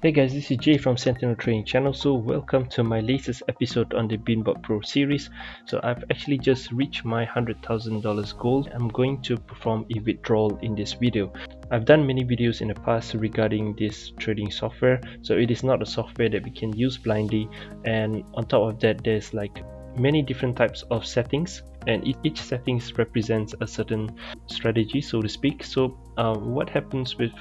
Hey guys, this is Jay from Sentinel Trading Channel. So welcome to my latest episode on the Binbot Pro series. So I've actually just reached my $100,000 goal. I'm going to perform a withdrawal in this video. I've done many videos in the past regarding this trading software. So it is not a software that we can use blindly, and on top of that there's like many different types of settings, and each settings represents a certain strategy, so to speak. So what happens with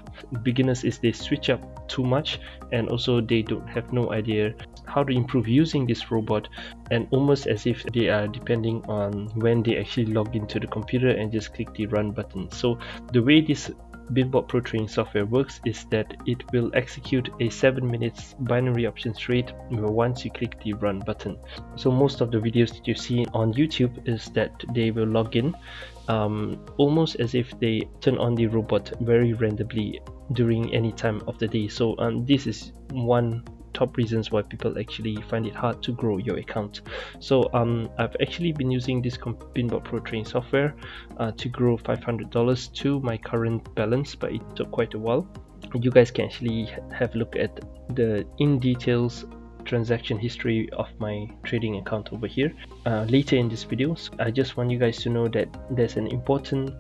beginners is they switch up too much, and also they don't have no idea how to improve using this robot, and almost as if they are depending on when they actually log into the computer and just click the run button. So the way this Binbot Pro trading software works is that it will execute a 7 minutes binary options trade once you click the run button. So most of the videos that you see on YouTube is that they will log in almost as if they turn on the robot very randomly during any time of the day. So this is one top reasons why people actually find it hard to grow your account. So I've actually been using this Binbot Pro trading software to grow $500 to my current balance, but it took quite a while. You guys can actually have a look at the in details transaction history of my trading account over here later in this video. So I just want you guys to know that there's an important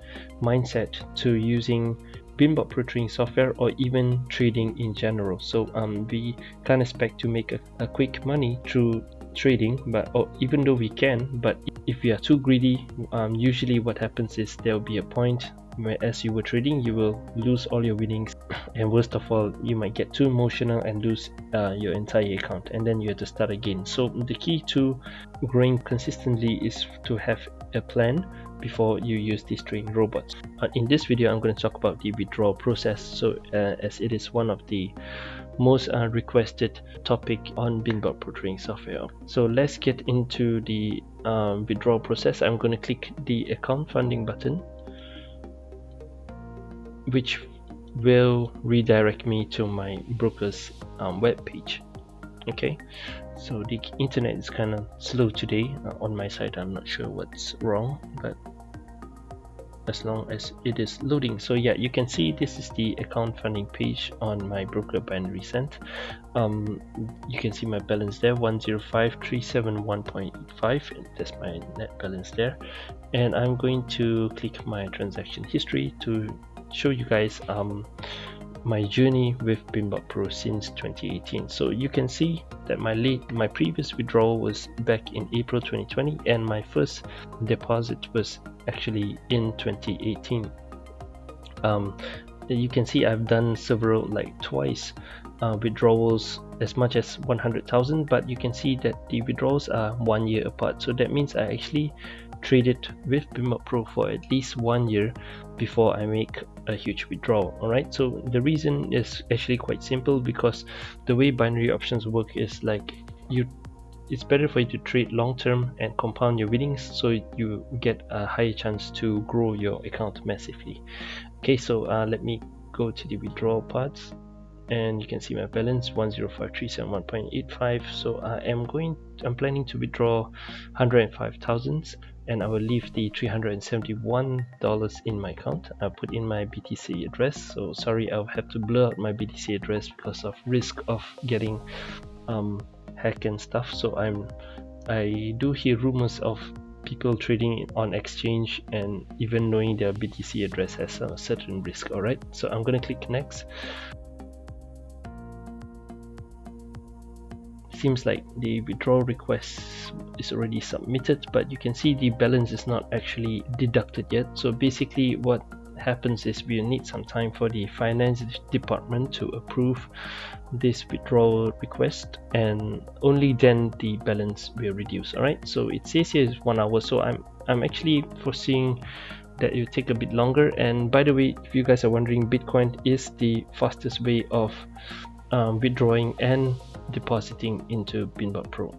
mindset to using Binbot Pro trading software or even trading in general. So we can't expect to make a quick money through trading, but even though we can, but if we are too greedy, usually what happens is there will be a point where as you were trading you will lose all your winnings, and worst of all you might get too emotional and lose your entire account, and then you have to start again. So the key to growing consistently is to have a plan before you use these trading robots. In this video I'm going to talk about the withdrawal process, so as it is one of the most requested topic on Binbot Pro trading software. So let's get into the withdrawal process. I'm going to click the account funding button, which will redirect me to my broker's web page. Okay, so the internet is kind of slow today on my side. I'm not sure what's wrong, but as long as it is loading. So yeah, you can see this is the account funding page on my broker binary cent. You can see my balance there, 105,371.85. That's my net balance there, and I'm going to click my transaction history to show you guys my journey with Binbot Pro since 2018. So you can see that my previous withdrawal was back in April 2020, and my first deposit was actually in 2018. You can see I've done several, like twice, withdrawals as much as 100,000, but you can see that the withdrawals are 1 year apart. So that means I actually traded with Binbot Pro for at least 1 year before I make a huge withdrawal. Alright, so the reason is actually quite simple, because the way binary options work is like it's better for you to trade long term and compound your winnings, so you get a higher chance to grow your account massively. Okay, so let me go to the withdrawal parts, and you can see my balance 105,371.85. so I'm planning to withdraw 105,000, and I will leave the $371 in my account. I'll put in my BTC address. So sorry, I'll have to blur out my BTC address because of risk of getting hacked and stuff. So I do hear rumors of people trading on exchange and even knowing their BTC address has a certain risk. Alright, so I'm gonna click next. Seems like the withdrawal request is already submitted, but you can see the balance is not actually deducted yet. So basically what happens is we need some time for the finance department to approve this withdrawal request, and only then the balance will reduce. Alright, so it says here is 1 hour, so I'm actually foreseeing that it will take a bit longer. And by the way, if you guys are wondering, Bitcoin is the fastest way of withdrawing and depositing into Binbot Pro.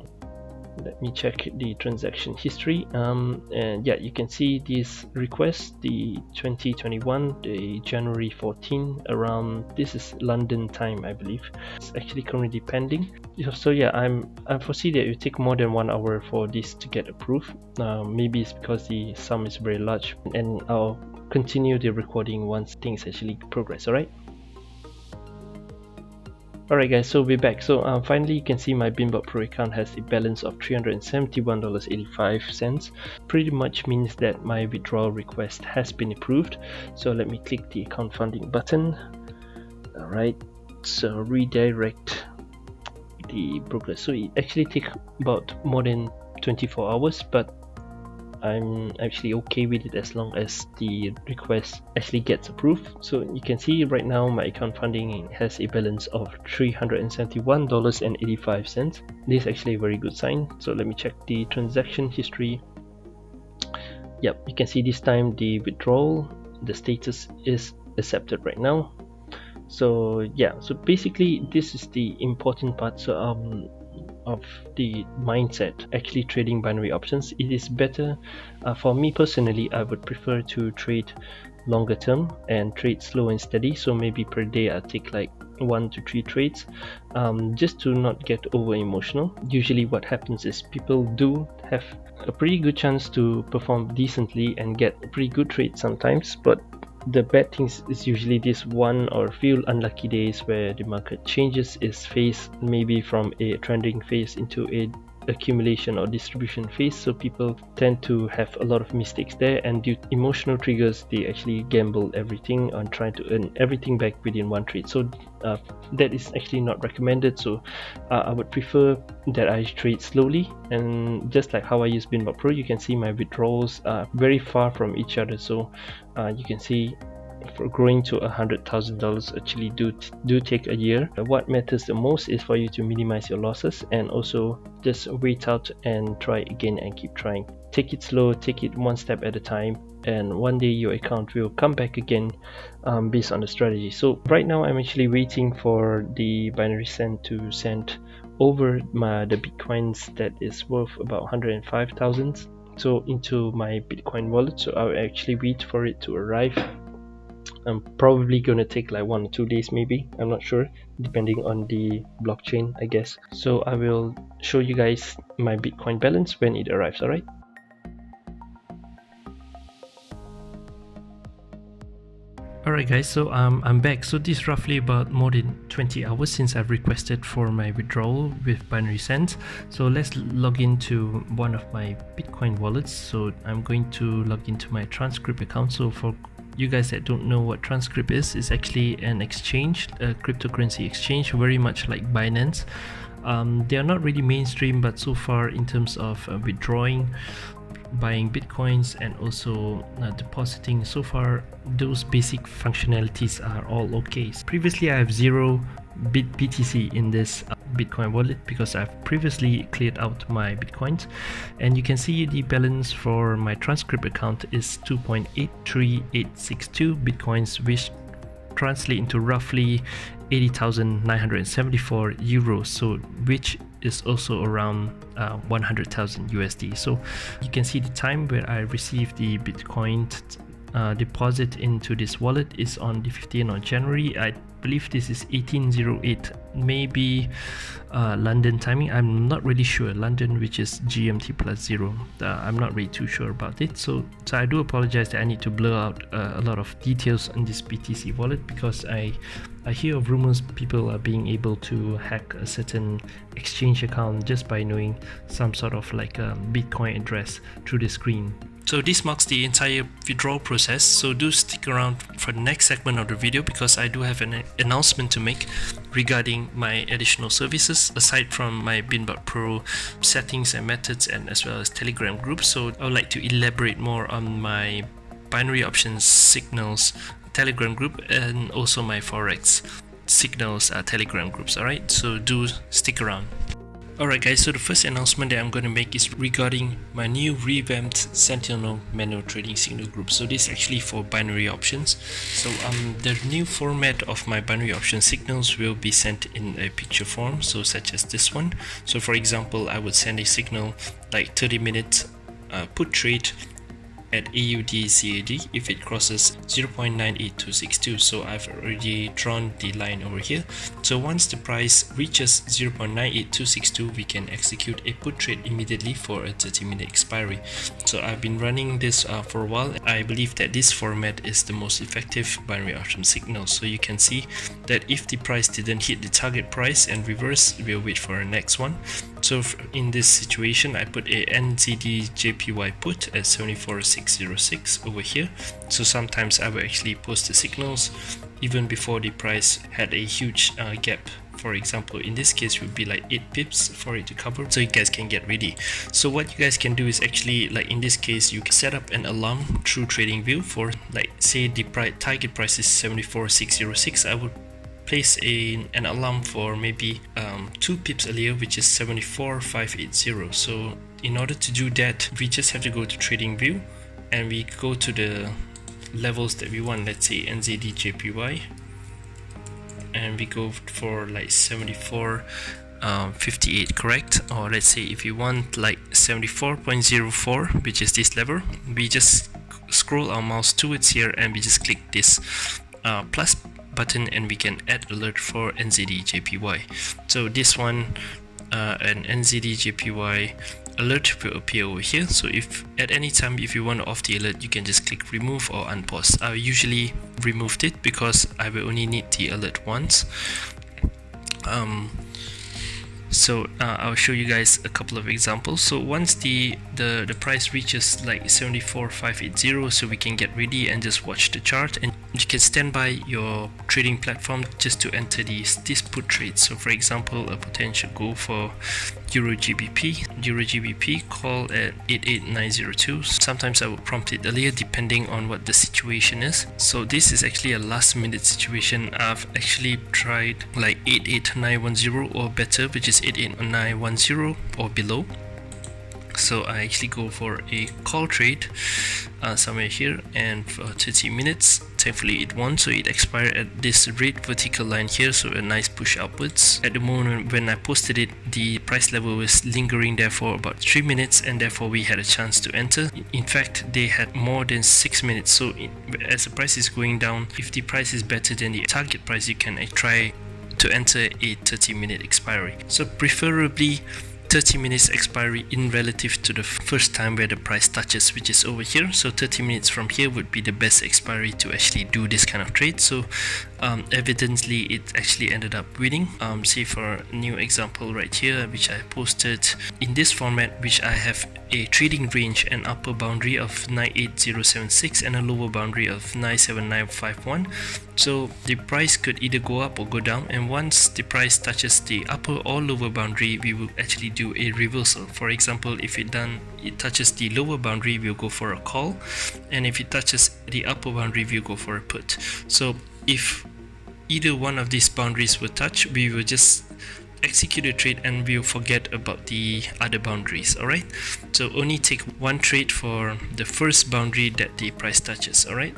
Let me check the transaction history, and yeah, you can see these requests, the 2021, the January 14, around, this is London time I believe. It's actually currently pending. So yeah, I foresee that it will take more than 1 hour for this to get approved. Maybe it's because the sum is very large, and I'll continue the recording once things actually progress. Alright. Alright guys, so we're back. So finally you can see my Binbot Pro account has a balance of $371.85. Pretty much means that my withdrawal request has been approved. So let me click the account funding button. Alright, so redirect the progress. So it actually takes about more than 24 hours, but I'm actually okay with it as long as the request actually gets approved. So you can see right now my account funding has a balance of $371.85. This is actually a very good sign. So let me check the transaction history. Yep, you can see this time the withdrawal, the status is accepted right now. So yeah, so basically this is the important part of the mindset actually trading binary options. It is better for me personally. I would prefer to trade longer term and trade slow and steady. So maybe per day I take like 1 to 3 trades, just to not get over emotional. Usually what happens is people do have a pretty good chance to perform decently and get a pretty good trade sometimes, but the bad things is usually this one or few unlucky days where the market changes its phase, maybe from a trending phase into a accumulation or distribution phase. So people tend to have a lot of mistakes there, and due to emotional triggers they actually gamble everything on trying to earn everything back within one trade. So that is actually not recommended. So I would prefer that I trade slowly, and just like how I use Binbot Pro, you can see my withdrawals are very far from each other. So you can see for growing to $100,000 actually do take a year. What matters the most is for you to minimize your losses and also just wait out and try again and keep trying. Take it slow, take it one step at a time, and one day your account will come back again based on the strategy. So right now I'm actually waiting for the binary send to send over the bitcoins that is worth about 105,000 so into my Bitcoin wallet. So I'll actually wait for it to arrive. I'm probably gonna take like 1 or 2 days, maybe, I'm not sure, depending on the blockchain, I guess. So I will show you guys my Bitcoin balance when it arrives. Alright, Alright guys, so I'm back. So this is roughly about more than 20 hours since I've requested for my withdrawal with binary send. So let's log into one of my Bitcoin wallets. So I'm going to log into my Transcript account. So for you guys that don't know what Transcript is, it's actually an exchange, a cryptocurrency exchange, very much like Binance. They are not really mainstream, but so far in terms of withdrawing, buying bitcoins, and also depositing, so far those basic functionalities are all okay. Previously I have 0 BTC in this Bitcoin wallet because I've previously cleared out my bitcoins, and you can see the balance for my Transcript account is 2.83862 bitcoins, which translate into roughly 80,974 euros, so which is also around 100,000 USD. So you can see the time where I received the Bitcoin deposit into this wallet is on the 15th of January. I believe this is 1808, maybe London timing. I'm not really sure. London, which is GMT plus 0. I'm not really too sure about it. So I do apologize that I need to blur out a lot of details on this BTC wallet, because I hear of rumors people are being able to hack a certain exchange account just by knowing some sort of like a Bitcoin address through the screen. So this marks the entire withdrawal process, so do stick around for the next segment of the video, because I do have an announcement to make regarding my additional services aside from my Binbot Pro settings and methods, and as well as Telegram groups. So I would like to elaborate more on my binary options signals Telegram group and also my Forex signals Telegram groups. Alright, so do stick around. Alright guys, so the first announcement that I'm going to make is regarding my new revamped Sentinel manual trading signal group. So this is actually for binary options. So the new format of my binary option signals will be sent in a picture form, so such as this one. So for example, I would send a signal like 30 minutes put trade at AUD/CAD if it crosses 0.98262. So I've already drawn the line over here. So once the price reaches 0.98262, we can execute a put trade immediately for a 30-minute expiry. So I've been running this for a while. I believe that this format is the most effective binary option signal. So you can see that if the price didn't hit the target price and reverse, we'll wait for the next one. So in this situation, I put a NZD/JPY put at 74,606 over here. So sometimes I will actually post the signals even before the price had a huge gap. For example, in this case would be like 8 pips for it to cover, so you guys can get ready. So what you guys can do is actually, like in this case, you can set up an alarm through TradingView for, like, say the target price is 74,606. I would place an alarm for maybe 2 pips earlier, which is 74,580. So in order to do that, we just have to go to TradingView and we go to the levels that we want. Let's say NZD/JPY, and we go for like 74.58, correct? Or let's say if you want like 74.04, which is this level, we just scroll our mouse towards here and we just click this plus button and we can add alert for NZD/JPY. So this one, an NZD/JPY alert will appear over here. So if at any time if you want to off the alert, you can just click remove or unpause. I usually removed it because I will only need the alert once. So I'll show you guys a couple of examples. So once the price reaches like 74,580, so we can get ready and just watch the chart, and you can stand by your trading platform just to enter this put trade. So for example, a potential goal for Euro/GBP call at 88902. Sometimes I will prompt it earlier depending on what the situation is. So this is actually a last minute situation. I've actually tried like 88910 or better, which is 88910 or below. So I actually go for a call trade somewhere here, and for 30 minutes. Thankfully it won, so it expired at this red vertical line here, so a nice push upwards. At the moment when I posted it, the price level was lingering there for about 3 minutes, and therefore we had a chance to enter. In fact, they had more than 6 minutes. So as the price is going down, if the price is better than the target price, you can try to enter a 30-minute expiry. So preferably 30 minutes expiry in relative to the first time where the price touches, which is over here. So 30 minutes from here would be the best expiry to actually do this kind of trade. So evidently it actually ended up winning. Say for a new example right here, which I posted in this format, which I have a trading range, an upper boundary of 98076 and a lower boundary of 97951. So the price could either go up or go down, and once the price touches the upper or lower boundary, we will actually do a reversal. For example, if it touches the lower boundary, we'll go for a call, and if it touches the upper boundary, we'll go for a put. So if either one of these boundaries will touch, we will just execute a trade and we'll forget about the other boundaries. Alright, so only take one trade for the first boundary that the price touches. Alright,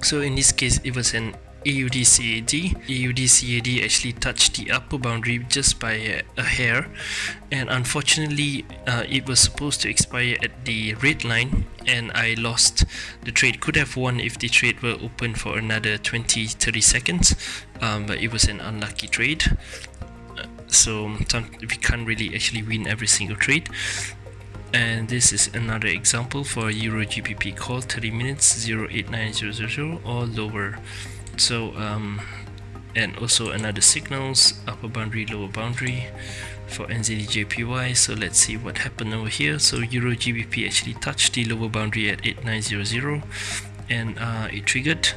so in this case it was an AUD/CAD. AUD/CAD actually touched the upper boundary just by a hair, and unfortunately it was supposed to expire at the red line, and I lost the trade. Could have won if the trade were open for another 20-30 seconds, but it was an unlucky trade. So we can't really actually win every single trade. And this is another example for Euro/GBP call 30 minutes 08900 or lower. So and also another signals, upper boundary, lower boundary for NZD/JPY. So let's see what happened over here. So Euro/GBP actually touched the lower boundary at 8900 and it triggered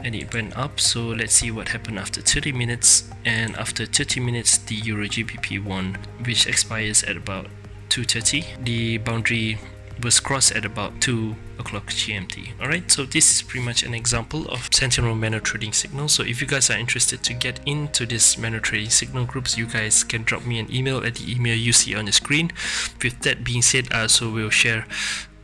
and it went up. So let's see what happened after 30 minutes. And after 30 minutes the Euro/GBP won, which expires at about 2:30. The boundary was crossed at about 2 o'clock GMT. Alright, so this is pretty much an example of Sentinel manual trading signal. So if you guys are interested to get into this manual trading signal groups, you guys can drop me an email at the email you see on the screen. With that being said, I also will share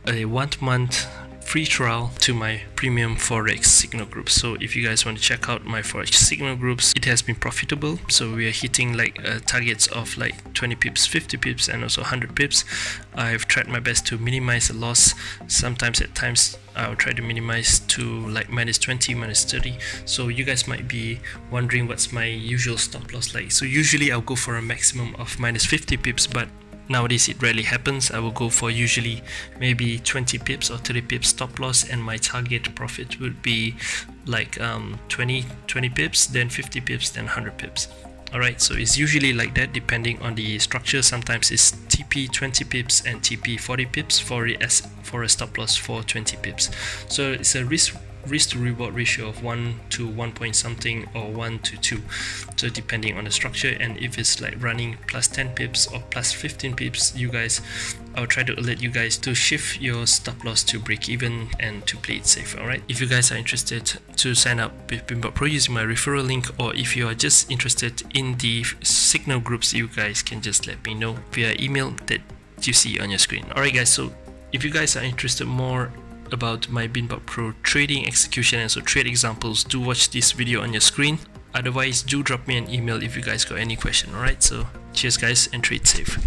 a 1 month free trial to my premium Forex signal group. So if you guys want to check out my Forex signal groups, it has been profitable. So we are hitting like targets of like 20 pips, 50 pips, and also 100 pips. I've tried my best to minimize the loss. Sometimes at times I'll try to minimize to like minus 20, minus 30. So you guys might be wondering what's my usual stop loss like. So usually I'll go for a maximum of minus 50 pips, but nowadays it rarely happens. I will go for usually maybe 20 pips or 30 pips stop loss, and my target profit would be like 20 pips, then 50 pips, then 100 pips. Alright, so it's usually like that depending on the structure. Sometimes it's TP 20 pips and TP 40 pips for a stop loss for 20 pips. So it's a risk to reward ratio of 1 to 1 point something or 1 to 2, so depending on the structure. And if it's like running plus 10 pips or plus 15 pips, you guys, I'll try to alert you guys to shift your stop loss to break even and to play it safe. Alright, if you guys are interested to sign up with Binbot Pro using my referral link, or if you are just interested in the signal groups, you guys can just let me know via email that you see on your screen. Alright guys, so if you guys are interested more about my Binbot Pro trading execution and so trade examples, do watch this video on your screen. Otherwise, do drop me an email if you guys got any question. Alright, so cheers guys, and trade safe.